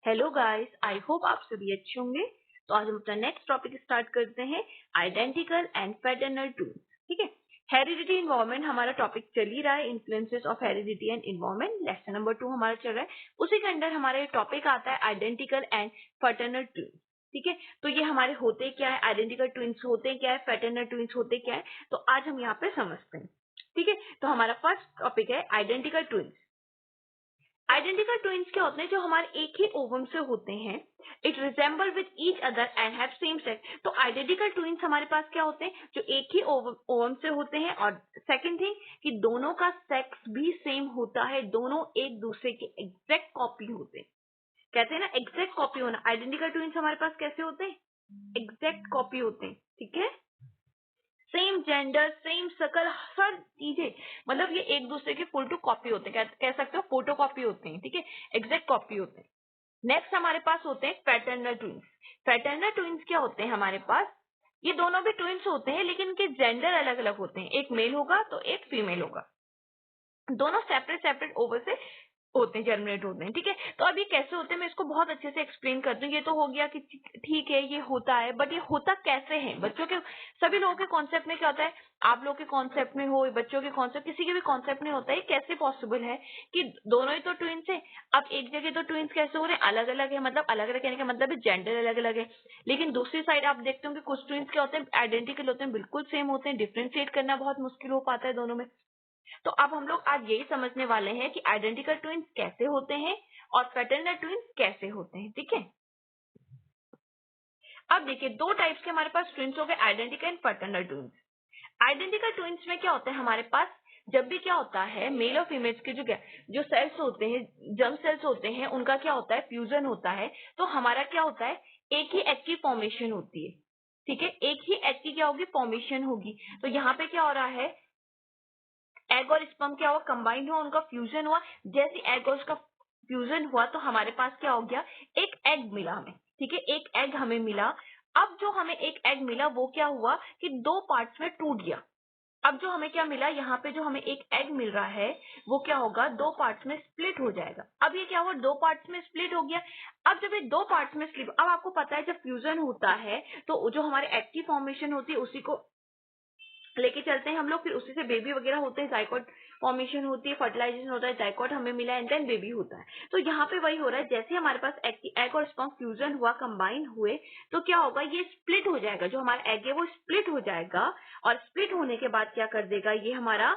Hello guys, I hope आप सभी अच्छे होंगे। तो आज हम अपना नेक्स्ट टॉपिक स्टार्ट करते हैं, आइडेंटिकल एंड पैटर्नल ट्विन्स। ठीक है, हेरिडिटी इन्वायरमेंट हमारा टॉपिक चल ही रहा है, influences of heredity and environment. Lesson number 2 हमारा चल रहा है, उसी के अंदर हमारा टॉपिक आता है आइडेंटिकल एंड पैटर्नल ट्विन्स। ठीक है, तो ये हमारे होते क्या है, आइडेंटिकल ट्विन्स होते क्या है, पैटर्नल ट्विन्स होते क्या है, तो आज हम यहाँ पे समझते हैं। ठीक है, तो हमारा फर्स्ट टॉपिक है आइडेंटिकल ट्विन्स। आइडेंटिकल ट्विन्स क्या होते हैं, जो हमारे एक ही ओवम से होते हैं। It resemble with each other and have same sex. तो आइडेंटिकल ट्विन्स हमारे पास क्या होते हैं, जो एक ही ओवम से होते हैं। और सेकंड थिंग कि दोनों का सेक्स भी सेम होता है, दोनों एक दूसरे के एग्जैक्ट कॉपी होते हैं। कहते हैं ना एग्जैक्ट कॉपी होना। आइडेंटिकल ट्विन्स हमारे पास कैसे होते हैं, एग्जैक्ट कॉपी होते हैं। ठीक है, सेम जेंडर, सेम शकल, हर चीजें, मतलब ये एक दूसरे के फुल टू कॉपी होते हैं, कह सकते हो फोटो कॉपी होते हैं। ठीक है, एग्जैक्ट कॉपी होते हैं। नेक्स्ट हमारे पास होते हैं पैटर्नल ट्विन्स। पैटर्नल ट्विन्स क्या होते हैं हमारे पास, ये दोनों भी ट्विन्स होते हैं लेकिन इनके जेंडर अलग अलग होते हैं। एक मेल होगा तो एक फीमेल होगा, दोनों सेपरेट सेपरेट ओवर से होते हैं, जर्मिनेट होते हैं। ठीक है, तो अब ये कैसे होते हैं मैं इसको बहुत अच्छे से एक्सप्लेन करती हूँ। ये तो हो गया कि ठीक है ये होता है, बट ये होता कैसे है। बच्चों के, सभी लोगों के कॉन्सेप्ट में क्या होता है, आप लोग के कॉन्सेप्ट में हो, बच्चों के कॉन्सेप्ट, किसी के भी कॉन्सेप्ट में होता है, कैसे पॉसिबल है कि दोनों ही तो ट्विन्स है। अब एक जगह तो ट्विन्स कैसे हो रहे हैं, अलग अलग है, मतलब अलग अलग कहने का मतलब है जेंडर अलग अलग है। लेकिन दूसरी साइड आप देखते हो कि कुछ ट्विन्स क्या होते हैं, आइडेंटिकल होते हैं, बिल्कुल सेम होते हैं, डिफ्रेंशिएट करना बहुत मुश्किल हो पाता है दोनों में। तो अब हम लोग आज यही समझने वाले हैं कि आइडेंटिकल ट्विन्स कैसे होते हैं और पैटर्नल ट्विन्स कैसे होते हैं। ठीक है, अब देखिए दो टाइप्स के हमारे पास ट्विन्स हो गए, identical and paternal twins. Identical twins में क्या होता है हमारे पास, जब भी क्या होता है मेल और फीमेल के जो सेल्स होते हैं, जर्म सेल्स होते हैं, उनका क्या होता है, फ्यूजन होता है। तो हमारा क्या होता है, एक ही एग की फॉर्मेशन होती है। ठीक है, एक ही एग की क्या होगी, फॉर्मेशन होगी। तो यहाँ पे क्या हो रहा है, एग और स्पर्म क्या हुआ, कंबाइन हुआ, उनका फ्यूजन हुआ। जैसे एग और उसका फ्यूजन हुआ तो हमारे पास क्या हो गया, एक एग मिला हमें। ठीक है, एक एग हमें मिला। अब जो हमें एक एग मिला वो क्या हुआ कि दो पार्ट्स में टूट गया। अब जो हमें क्या मिला, यहाँ पे जो हमें एक एग मिल रहा है वो क्या होगा, दो पार्ट्स में स्प्लिट हो जाएगा। अब ये क्या हुआ, दो पार्ट्स में स्प्लिट हो गया। अब जब ये दो पार्ट्स में स्प्लिट, अब आपको पता है जब फ्यूजन होता है तो जो हमारे एग की फॉर्मेशन होती है उसी को लेके चलते हैं हम लोग, फिर उसी से बेबी वगैरह होते हैं, जाइकोट फॉर्मेशन होती है, फर्टिलाइजेशन होता है, जाइकोट हमें मिला एंड देन बेबी होता है। तो यहाँ पे वही हो रहा है, जैसे हमारे पास एग और स्पर्म फ्यूजन हुआ, कंबाइन हुए, तो क्या होगा, ये स्प्लिट हो जाएगा। जो हमारा एग है वो स्प्लिट हो जाएगा, और स्प्लिट होने के बाद क्या कर देगा, ये हमारा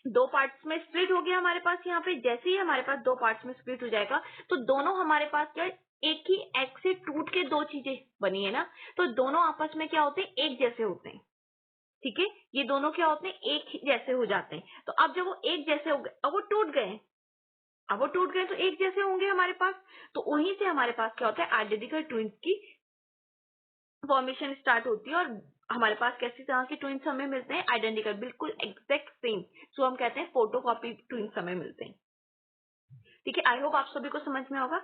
दो पार्ट्स में स्प्लिट हो गया हमारे पास। यहाँ पे जैसे ही हमारे पास दो पार्ट्स में स्प्लिट हो जाएगा तो दोनों हमारे पास क्या, एक ही एग से टूट के दो चीजें बनी है ना, तो दोनों आपस में क्या होते हैं, एक जैसे होते हैं। ठीक है, ये दोनों क्या होते हैं, एक ही जैसे हो जाते हैं। तो अब जब वो एक जैसे हो गए, अब वो टूट गए, अब वो टूट गए तो एक जैसे होंगे हमारे पास। तो वहीं से हमारे पास क्या होता है, आइडेंटिकल ट्विन्स की फॉर्मेशन स्टार्ट होती है। और हमारे पास कैसी तरह के ट्विन्स हमें मिलते हैं, आइडेंटिकल, बिल्कुल एग्जैक्ट सेम, जो हम कहते हैं फोटोकॉपी ट्विन्स हमें मिलते हैं। ठीक है, आई होप आप सभी को समझ में होगा।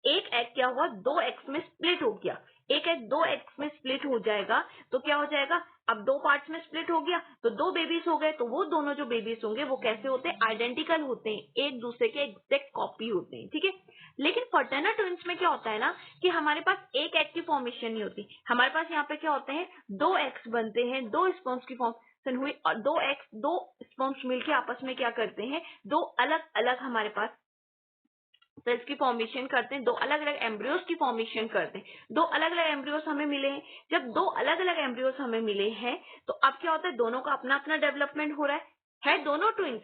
एक एग क्या हुआ, दो एग्स में स्प्लिट हो गया। एक एग दो एग्स में स्प्लिट हो जाएगा तो क्या हो जाएगा, अब दो पार्ट्स में स्प्लिट हो गया तो दो बेबीज हो गए। तो वो दोनों जो बेबीज होंगे वो कैसे होते हैं, आइडेंटिकल होते हैं, एक दूसरे के एग्जैक्ट कॉपी होते हैं। ठीक है, लेकिन फर्टर्नल ट्विन्स में क्या होता है ना कि हमारे पास एक एग की फॉर्मेशन नहीं होती। हमारे पास यहाँ पे क्या होते हैं, दो एग्स बनते हैं, दो स्पर्म्स की फॉर्मेशन हुई, और दो एग्स, दो स्पर्म्स मिलकर आपस में क्या करते हैं, दो अलग अलग हमारे पास सेल्स की फॉर्मेशन करते हैं, दो अलग अलग एम्ब्रियोस की फॉर्मेशन करते हैं। दो अलग अलग एम्ब्रियोस हमें मिले हैं। जब दो अलग अलग एम्ब्रियोस हमें मिले हैं तो अब क्या होता है, दोनों का अपना अपना डेवलपमेंट हो रहा है दोनों ट्विंस,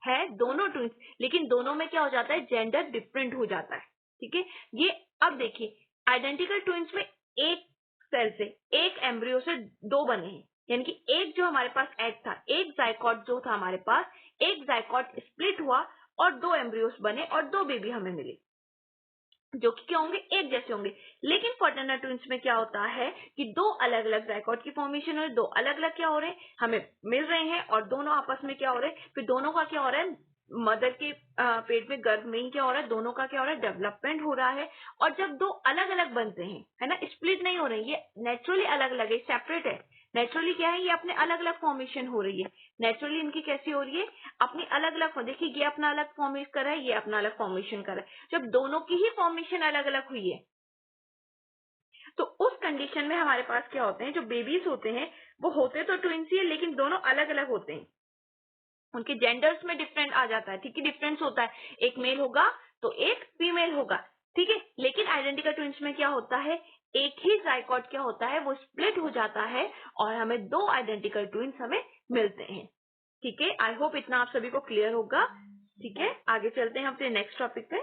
है दोनों ट्विंस, लेकिन दोनों में क्या हो जाता है, जेंडर डिफरेंट हो जाता है। ठीक है, ये अब देखिए आइडेंटिकल ट्विंस में एक सेल से, एक एम्ब्रियो से दो बने हैं, यानी कि एक जो हमारे पास एग था, एक जाइकोट जो था हमारे पास, एक जाइकोट स्प्लिट हुआ और दो एम्ब्रियोस बने और दो बेबी हमें मिले, जो कि क्या होंगे, एक जैसे होंगे। लेकिन फर्टर्नल ट्विंस में क्या होता है कि दो अलग अलग जाइकोट की फॉर्मेशन हो रही है, दो अलग अलग क्या हो रहे हैं, हमें मिल रहे हैं, और दोनों आपस में क्या हो रहे हैं, फिर दोनों का क्या हो रहा है, मदर के पेट में, गर्भ में ही क्या हो रहा है, दोनों का क्या हो रहा है, डेवलपमेंट हो रहा है। और जब दो अलग अलग बनते हैं, है ना, स्प्लिट नहीं हो रहे, ये नेचुरली अलग अलग है, सेपरेट है, नेचुरली क्या है, ये अपने अलग अलग फॉर्मेशन हो रही है। नेचुरली इनकी कैसी हो रही है, अपनी अलग अलग, देखिए ये अपना अलग फॉर्मेशन कर रहा है, ये अपना अलग फॉर्मेशन कर रहा है। जब दोनों की ही फॉर्मेशन अलग अलग हुई है तो उस कंडीशन में हमारे पास क्या होते हैं, जो बेबीज होते हैं वो होते तो ट्विंस ही है, लेकिन दोनों अलग अलग होते हैं। उनके जेंडर्स में डिफरेंट आ जाता है, ठीक है, डिफरेंस होता है, एक मेल होगा तो एक फीमेल होगा, ठीक है। लेकिन आइडेंटिकल ट्विंस में क्या होता है, एक ही जाइगोट क्या होता है, वो स्प्लिट हो जाता है और हमें दो आइडेंटिकल ट्विंस हमें मिलते हैं, ठीक है। आई होप इतना आप सभी को क्लियर होगा, ठीक है। आगे चलते हैं अपने नेक्स्ट टॉपिक पे,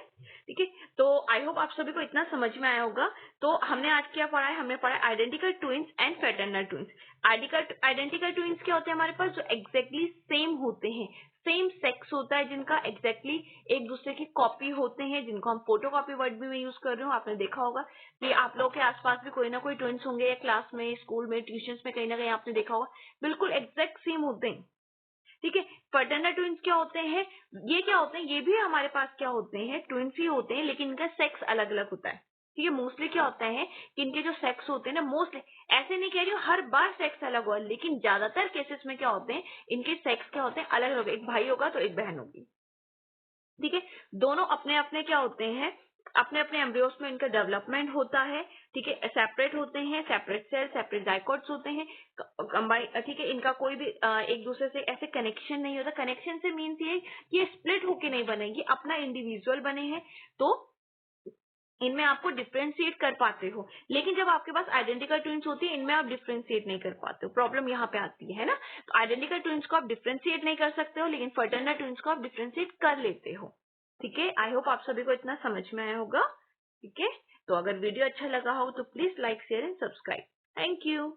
ठीक है। तो आई होप आप सभी को इतना समझ में आया होगा। तो हमने आज क्या पढ़ा है, हमने पढ़ा identical twins and fraternal twins. Identical twins क्या होते हैं हमारे पास, जो एग्जैक्टली सेम होते हैं, सेम सेक्स होता है, जिनका एग्जैक्टली एक दूसरे की कॉपी होते हैं, जिनको हम फोटोकॉपी वर्ड भी मैं यूज कर रही हूँ, आपने देखा होगा कि आप लोग के आसपास भी कोई ना कोई ट्विंस होंगे, या क्लास में, स्कूल में, ट्यूशन में, कहीं ना कहीं आपने देखा होगा, बिल्कुल एग्जैक्ट सेम होते हैं, ठीक है। फ्रेटर्नल ट्विंस क्या होते हैं, ये क्या होते हैं, ये भी हमारे पास क्या होते हैं, ट्विंस ही होते हैं, लेकिन इनका सेक्स अलग अलग होता है, ठीक है। मोस्टली क्या होता है कि इनके जो सेक्स होते हैं ना, मोस्टली, ऐसे नहीं कह रही हूँ हर बार सेक्स अलग हुआ, लेकिन ज्यादातर केसेस में क्या होते हैं, इनके सेक्स क्या होते हैं, अलग अलग। एक भाई होगा तो एक बहन होगी, ठीक है। दोनों अपने अपने क्या होते हैं, अपने अपने एम्ब्रियोस में इनका डेवलपमेंट होता है, ठीक है। सेपरेट होते हैं, सेपरेट सेल, सेपरेट जाइगोट्स होते हैं, कंबाइन, ठीक है। इनका कोई भी एक दूसरे से ऐसे कनेक्शन नहीं होता। कनेक्शन से मीन्स ये स्प्लिट होके नहीं बने, ये अपना इंडिविजुअल बने हैं, तो इनमें आपको डिफ्रेंशिएट कर पाते हो। लेकिन जब आपके पास आइडेंटिकल ट्विंस होती है, इनमें आप डिफ्रेंशिएट नहीं कर पाते हो, प्रॉब्लम यहाँ पे आती है ना। तो आइडेंटिकल ट्विंस को आप डिफ्रेंशिएट नहीं कर सकते हो, लेकिन फ्रेटर्नल ट्विंस को आप डिफ्रेंशिएट कर लेते हो, ठीक है। आई होप आप सभी को इतना समझ में आया होगा, ठीक है। तो अगर वीडियो अच्छा लगा हो तो please like, share and subscribe. Thank you.